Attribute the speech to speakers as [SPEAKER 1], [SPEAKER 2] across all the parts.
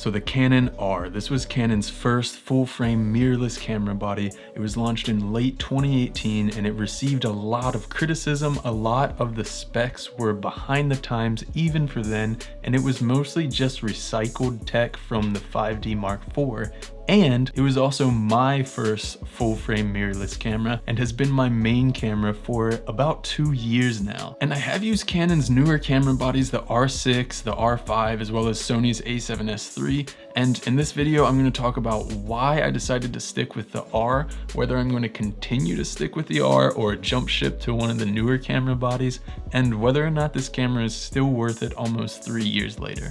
[SPEAKER 1] So the Canon R, this was Canon's first full-frame mirrorless camera body. It was launched in late 2018 and it received a lot of criticism. A lot of the specs were behind the times even for then, and it was mostly just recycled tech from the 5D Mark IV. And it was also my first full-frame mirrorless camera and has been my main camera for about 2 years now. And I have used Canon's newer camera bodies, the R6, the R5, as well as Sony's a7S III. And in this video, I'm going to talk about why I decided to stick with the R, whether I'm going to continue to stick with the R or jump ship to one of the newer camera bodies, and whether or not this camera is still worth it almost 3 years later.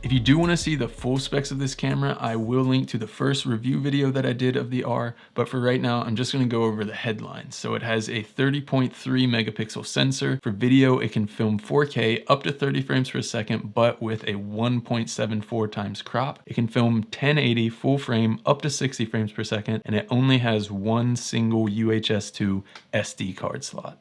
[SPEAKER 1] If you do want to see the full specs of this camera, I will link to the first review video that I did of the R, but for right now, I'm just going to go over the headlines. So it has a 30.3 megapixel sensor. For video, it can film 4K up to 30 frames per second, but with a 1.74 times crop. It can film 1080 full frame up to 60 frames per second, and it only has one single UHS 2 SD card slot.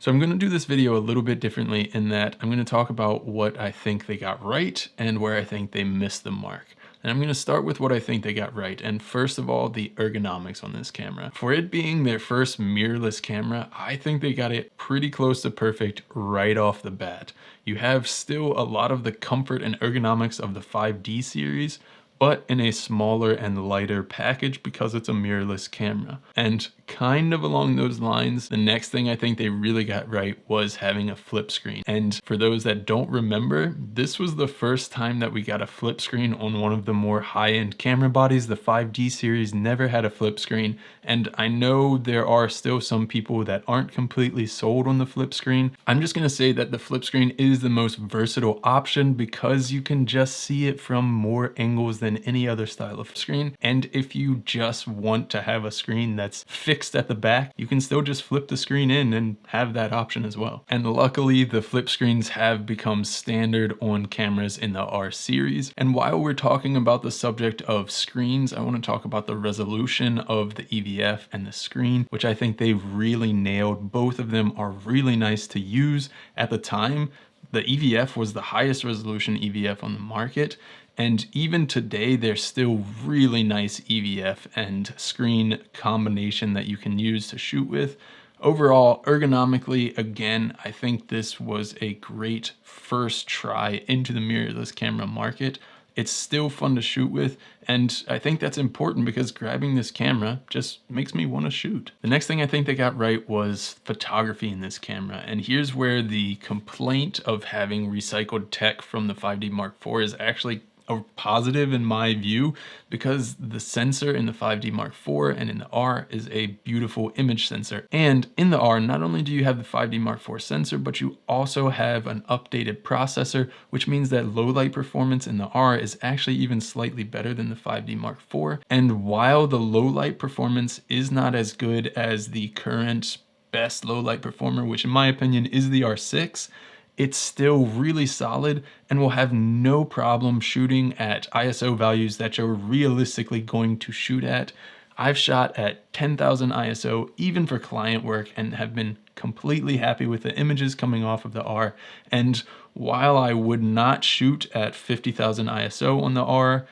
[SPEAKER 1] So I'm going to do this video a little bit differently in that I'm going to talk about what I think they got right and where I think they missed the mark. And I'm going to start with what I think they got right. And first of all, the ergonomics on this camera. For it being their first mirrorless camera, I think they got it pretty close to perfect right off the bat. You have still a lot of the comfort and ergonomics of the 5D series, but in a smaller and lighter package because it's a mirrorless camera. And kind of along those lines, the next thing I think they really got right was having a flip screen. And for those that don't remember, this was the first time that we got a flip screen on one of the more high-end camera bodies. The 5D series never had a flip screen, and I know there are still some people that aren't completely sold on the flip screen. I'm just gonna say that the flip screen is the most versatile option because you can just see it from more angles than any other style of screen. And if you just want to have a screen that's fixed at the back, you can still just flip the screen in and have that option as well. And luckily, the flip screens have become standard on cameras in the R series. And while we're talking about the subject of screens, I want to talk about the resolution of the EVF and the screen, which I think they've really nailed. Both of them are really nice to use. At the time, the EVF was the highest resolution EVF on the market. And even today, there's still really nice EVF and screen combination that you can use to shoot with. Overall, ergonomically, again, I think this was a great first try into the mirrorless camera market. It's still fun to shoot with, and I think that's important because grabbing this camera just makes me want to shoot. The next thing I think they got right was photography in this camera, and here's where the complaint of having recycled tech from the 5D Mark IV is actually a positive in my view, because the sensor in the 5D Mark IV and in the R is a beautiful image sensor. And in the R, not only do you have the 5D Mark IV sensor, but you also have an updated processor, which means that low light performance in the R is actually even slightly better than the 5D Mark IV. And while the low light performance is not as good as the current best low light performer, which in my opinion is the R6, it's still really solid and will have no problem shooting at ISO values that you're realistically going to shoot at. I've shot at 10,000 ISO even for client work and have been completely happy with the images coming off of the R. And while I would not shoot at 50,000 ISO on the R,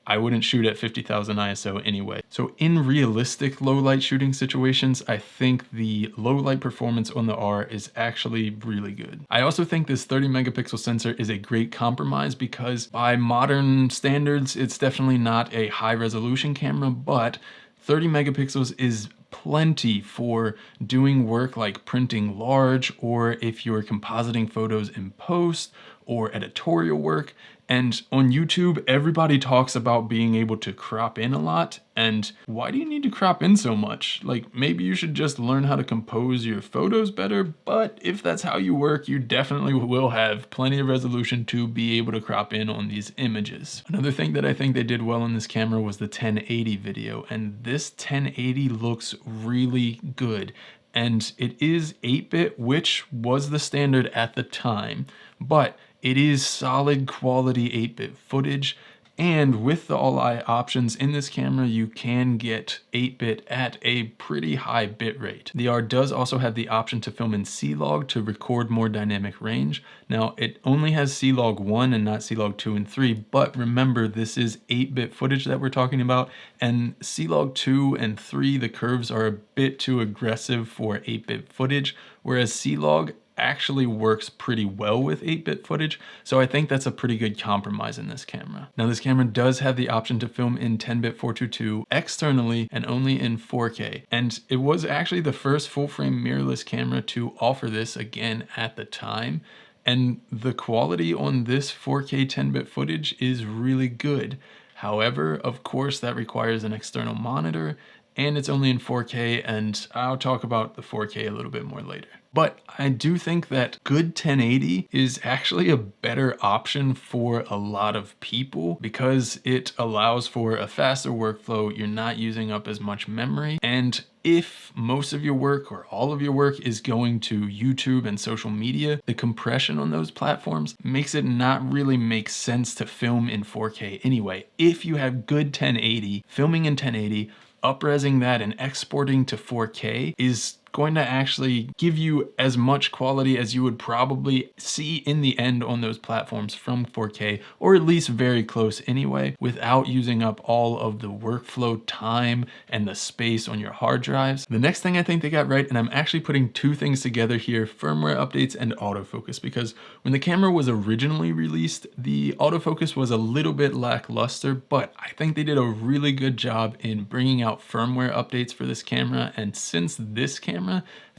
[SPEAKER 1] I wouldn't shoot at 50,000 ISO anyway. So in realistic low light shooting situations, I think the low light performance on the R is actually really good. I also think this 30 megapixel sensor is a great compromise because by modern standards, it's definitely not a high resolution camera, but 30 megapixels is plenty for doing work like printing large, or if you're compositing photos in post or editorial work. And on YouTube, everybody talks about being able to crop in a lot. And why do you need to crop in so much? Like, maybe you should just learn how to compose your photos better. But if that's how you work, you definitely will have plenty of resolution to be able to crop in on these images. Another thing that I think they did well on this camera was the 1080 video. And this 1080 looks really good. And it is 8-bit, which was the standard at the time, but it is solid quality 8-bit footage. And with the all-eye options in this camera, you can get 8-bit at a pretty high bit rate. The R does also have the option to film in C-Log to record more dynamic range. Now, it only has C-Log 1 and not C-Log 2 and 3, but remember, this is 8-bit footage that we're talking about, and C-Log 2 and 3, the curves are a bit too aggressive for 8-bit footage, whereas C-Log actually works pretty well with 8-bit footage, so I think that's a pretty good compromise in this camera. Now, this camera does have the option to film in 10-bit 422 externally and only in 4K, and it was actually the first full-frame mirrorless camera to offer this again at the time, and the quality on this 4K 10-bit footage is really good. However, of course, that requires an external monitor, and it's only in 4K, and I'll talk about the 4K a little bit more later. But I do think that good 1080 is actually a better option for a lot of people because it allows for a faster workflow. You're not using up as much memory. And if most of your work or all of your work is going to YouTube and social media, the compression on those platforms makes it not really make sense to film in 4K anyway. If you have good 1080, filming in 1080, up-resing that and exporting to 4K is going to actually give you as much quality as you would probably see in the end on those platforms from 4K, or at least very close anyway, without using up all of the workflow time and the space on your hard drives. The next thing I think they got right, and I'm actually putting two things together here, firmware updates and autofocus, because when the camera was originally released, the autofocus was a little bit lackluster, but I think they did a really good job in bringing out firmware updates for this camera, and since this camera,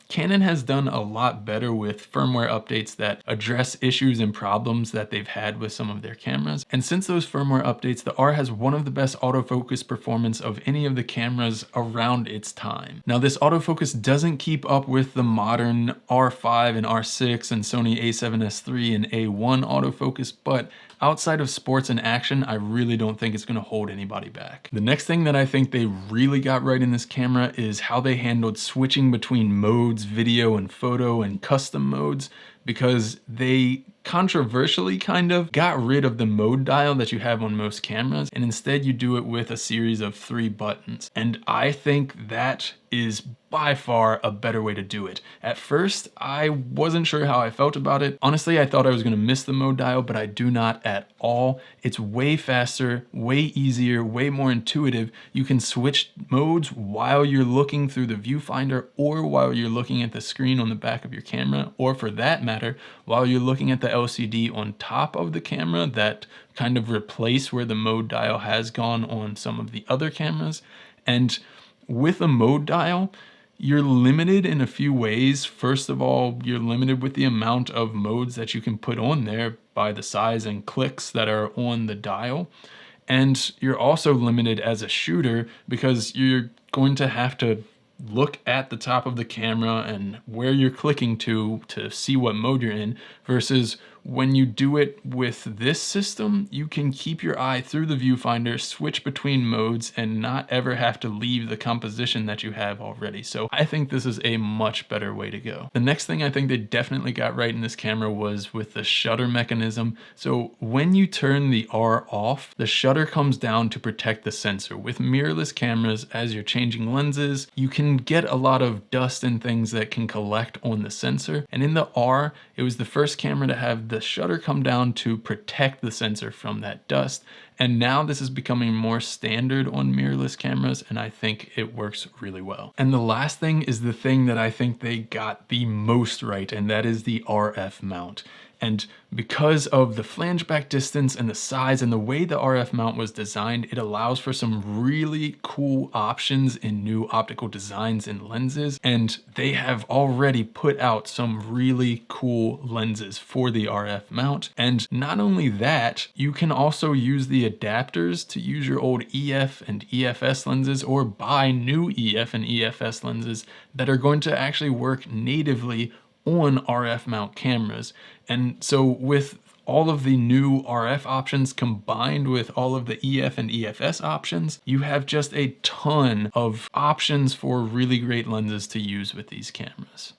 [SPEAKER 1] Canon has done a lot better with firmware updates that address issues and problems that they've had with some of their cameras. And since those firmware updates, the R has one of the best autofocus performance of any of the cameras around its time. Now, this autofocus doesn't keep up with the modern R5 and R6 and Sony a7S III and A1 autofocus, but outside of sports and action, I really don't think it's going to hold anybody back. The next thing that I think they really got right in this camera is how they handled switching between modes, video and photo, and custom modes, because they controversially kind of got rid of the mode dial that you have on most cameras, and instead you do it with a series of 3 buttons. And I think that is by far a better way to do it. At first, I wasn't sure how I felt about it. Honestly, I thought I was gonna miss the mode dial, but I do not at all. It's way faster, way easier, way more intuitive. You can switch modes while you're looking through the viewfinder, or while you're looking at the screen on the back of your camera, or for that matter, while you're looking at the LCD on top of the camera that kind of replace where the mode dial has gone on some of the other cameras. And with a mode dial, you're limited in a few ways. First of all, you're limited with the amount of modes that you can put on there by the size and clicks that are on the dial. And you're also limited as a shooter because you're going to have to look at the top of the camera and where you're clicking to see what mode you're in, versus when you do it with this system, you can keep your eye through the viewfinder, switch between modes, and not ever have to leave the composition that you have already. So I think this is a much better way to go. The next thing I think they definitely got right in this camera was with the shutter mechanism. So when you turn the R off, the shutter comes down to protect the sensor. With mirrorless cameras, as you're changing lenses, you can get a lot of dust and things that can collect on the sensor. And in the R, it was the first camera to have the shutter come down to protect the sensor from that dust. And now this is becoming more standard on mirrorless cameras, and I think it works really well. And the last thing is the thing that I think they got the most right, and that is the RF mount. And because of the flange back distance and the size and the way the RF mount was designed, it allows for some really cool options in new optical designs and lenses. And they have already put out some really cool lenses for the RF mount. And not only that, you can also use the adapters to use your old EF and EFS lenses, or buy new EF and EFS lenses that are going to actually work natively on RF mount cameras. And so with all of the new RF options combined with all of the EF and EFS options, you have just a ton of options for really great lenses to use with these cameras.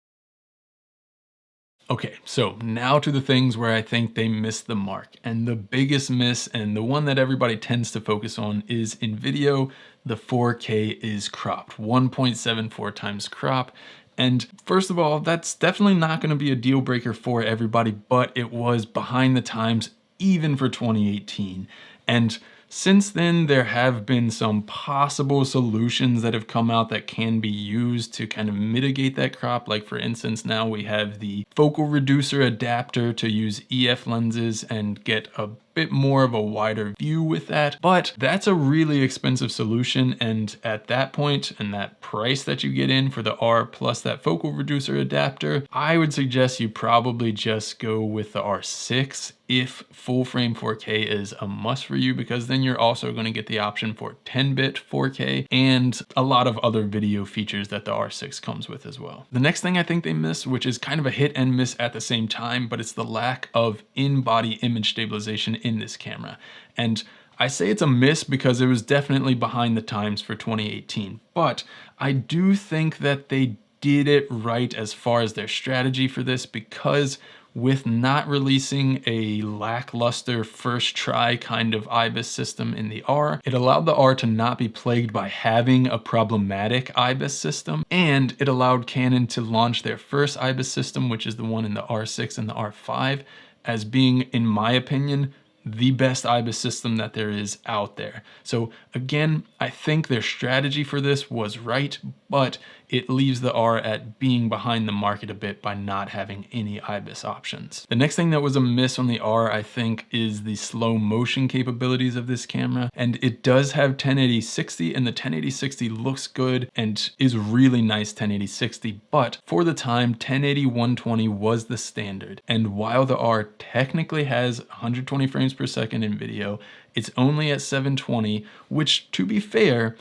[SPEAKER 1] Okay, so now to the things where I think they missed the mark. And the biggest miss, and the one that everybody tends to focus on, is in video, the 4K is cropped, 1.74 times crop. And first of all, that's definitely not going to be a deal breaker for everybody, but it was behind the times even for 2018. And since then, there have been some possible solutions that have come out that can be used to kind of mitigate that crop. Like for instance, now we have the focal reducer adapter to use EF lenses and get a bit more of a wider view with that, but that's a really expensive solution. And at that point and that price that you get in for the R plus that focal reducer adapter, I would suggest you probably just go with the R6 if full frame 4K is a must for you, because then you're also going to get the option for 10-bit 4K and a lot of other video features that the R6 comes with as well. The next thing I think they missed, which is kind of a hit and miss at the same time, but it's the lack of in-body image stabilization in this camera. And I say it's a miss because it was definitely behind the times for 2018, but I do think that they did it right as far as their strategy for this, because with not releasing a lackluster first try kind of IBIS system in the R, it allowed the R to not be plagued by having a problematic IBIS system, and it allowed Canon to launch their first IBIS system, which is the one in the R6 and the R5, as being, in my opinion, the best IBIS system that there is out there. So again, I think their strategy for this was right, but it leaves the R at being behind the market a bit by not having any IBIS options. The next thing that was a miss on the R, I think, is the slow motion capabilities of this camera. And it does have 1080-60, and the 1080-60 looks good and is really nice 1080-60, but for the time, 1080-120 was the standard. And while the R technically has 120 frames per second in video, it's only at 720, which, to be fair,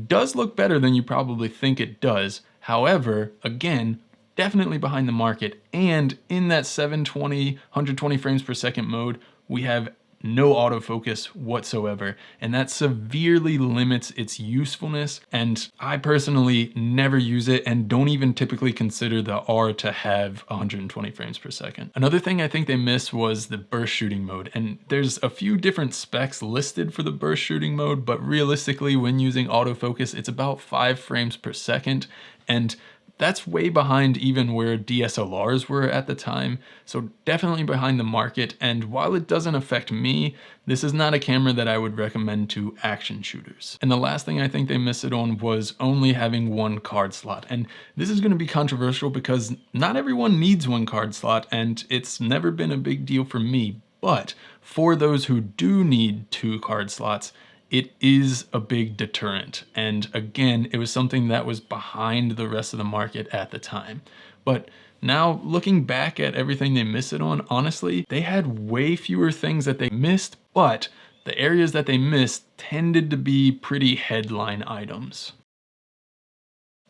[SPEAKER 1] does look better than you probably think it does. However, again, definitely behind the market. And in that 720, 120 frames per second mode, we have no autofocus whatsoever, and that severely limits its usefulness. And I personally never use it and don't even typically consider the R to have 120 frames per second. Another thing I think they missed was the burst shooting mode, and there's a few different specs listed for the burst shooting mode, but realistically when using autofocus, it's about 5 frames per second, and that's way behind even where DSLRs were at the time, so definitely behind the market. And while it doesn't affect me, this is not a camera that I would recommend to action shooters. And the last thing I think they missed it on was only having one card slot. And this is going to be controversial because not everyone needs one card slot, and it's never been a big deal for me. But for those who do need 2 card slots, it is a big deterrent. And again, it was something that was behind the rest of the market at the time. But now looking back at everything they missed it on, honestly, they had way fewer things that they missed, but the areas that they missed tended to be pretty headline items.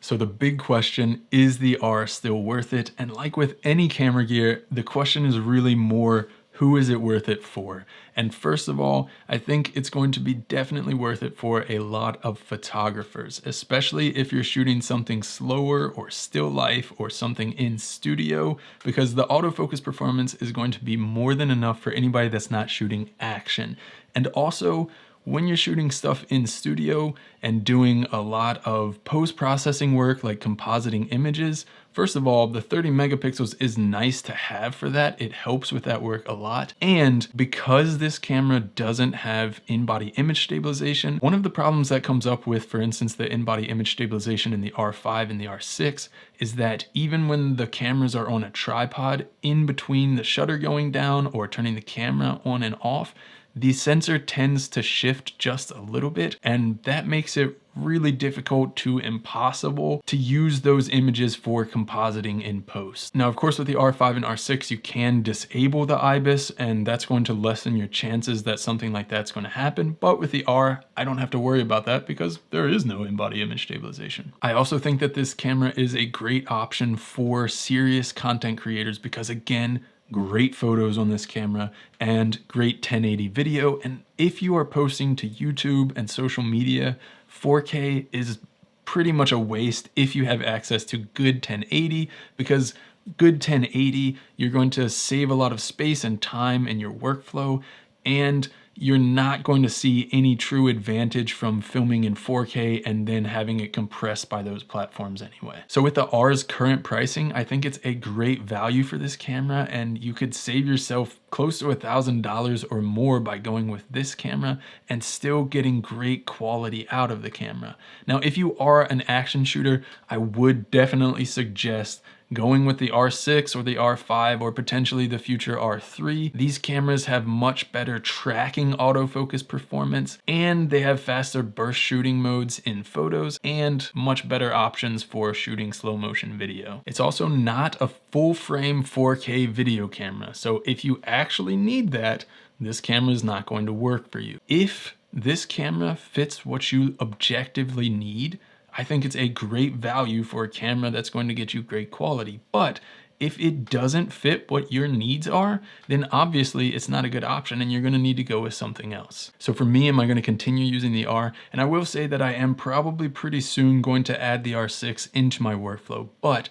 [SPEAKER 1] So the big question, is the R still worth it? And like with any camera gear, the question is really more, who is it worth it for? And first of all, I think it's going to be definitely worth it for a lot of photographers, especially if you're shooting something slower or still life or something in studio, because the autofocus performance is going to be more than enough for anybody that's not shooting action. And also, when you're shooting stuff in studio and doing a lot of post-processing work like compositing images, first of all, the 30 megapixels is nice to have for that. It helps with that work a lot. And because this camera doesn't have in-body image stabilization, one of the problems that comes up with, for instance, the in-body image stabilization in the R5 and the R6 is that even when the cameras are on a tripod, in between the shutter going down or turning the camera on and off, the sensor tends to shift just a little bit, and that makes it really difficult to impossible to use those images for compositing in post. Now, of course, with the R5 and R6, you can disable the IBIS, and that's going to lessen your chances that something like that's going to happen. But with the R, I don't have to worry about that because there is no in-body image stabilization. I also think that this camera is a great option for serious content creators because, again, great photos on this camera and great 1080 video. And if you are posting to YouTube and social media, 4K is pretty much a waste if you have access to good 1080, because good 1080, you're going to save a lot of space and time in your workflow, and you're not going to see any true advantage from filming in 4K and then having it compressed by those platforms anyway. So with the R's current pricing, I think it's a great value for this camera, and you could save yourself close to $1,000 or more by going with this camera and still getting great quality out of the camera. Now, if you are an action shooter, I would definitely suggest going with the R6 or the R5 or potentially the future R3. These cameras have much better tracking autofocus performance, and they have faster burst shooting modes in photos and much better options for shooting slow motion video. It's also not a full frame 4K video camera, so if you actually need that, this camera is not going to work for you. If this camera fits what you objectively need, I think it's a great value for a camera that's going to get you great quality. But if it doesn't fit what your needs are, then obviously it's not a good option and you're going to need to go with something else. So for me, am I going to continue using the R? And I will say that I am probably pretty soon going to add the R6 into my workflow, but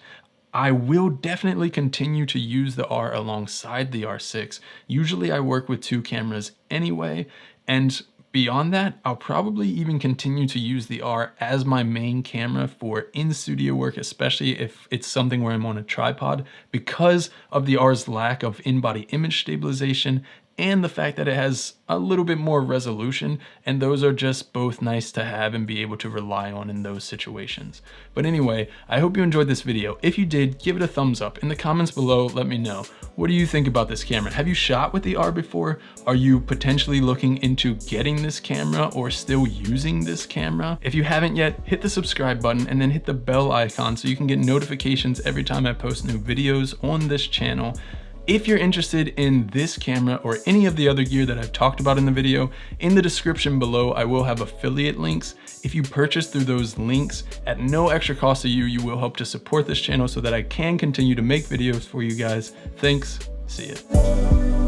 [SPEAKER 1] I will definitely continue to use the R alongside the R6. Usually I work with two cameras anyway, and beyond that, I'll probably even continue to use the R as my main camera for in-studio work, especially if it's something where I'm on a tripod, because of the R's lack of in-body image stabilization and the fact that it has a little bit more resolution, and those are just both nice to have and be able to rely on in those situations. But anyway, I hope you enjoyed this video. If you did, give it a thumbs up. In the comments below, let me know. What do you think about this camera? Have you shot with the R before? Are you potentially looking into getting this camera or still using this camera? If you haven't yet, hit the subscribe button and then hit the bell icon so you can get notifications every time I post new videos on this channel. If you're interested in this camera or any of the other gear that I've talked about in the video, in the description below, I will have affiliate links. If you purchase through those links at no extra cost to you, you will help to support this channel so that I can continue to make videos for you guys. Thanks, see ya.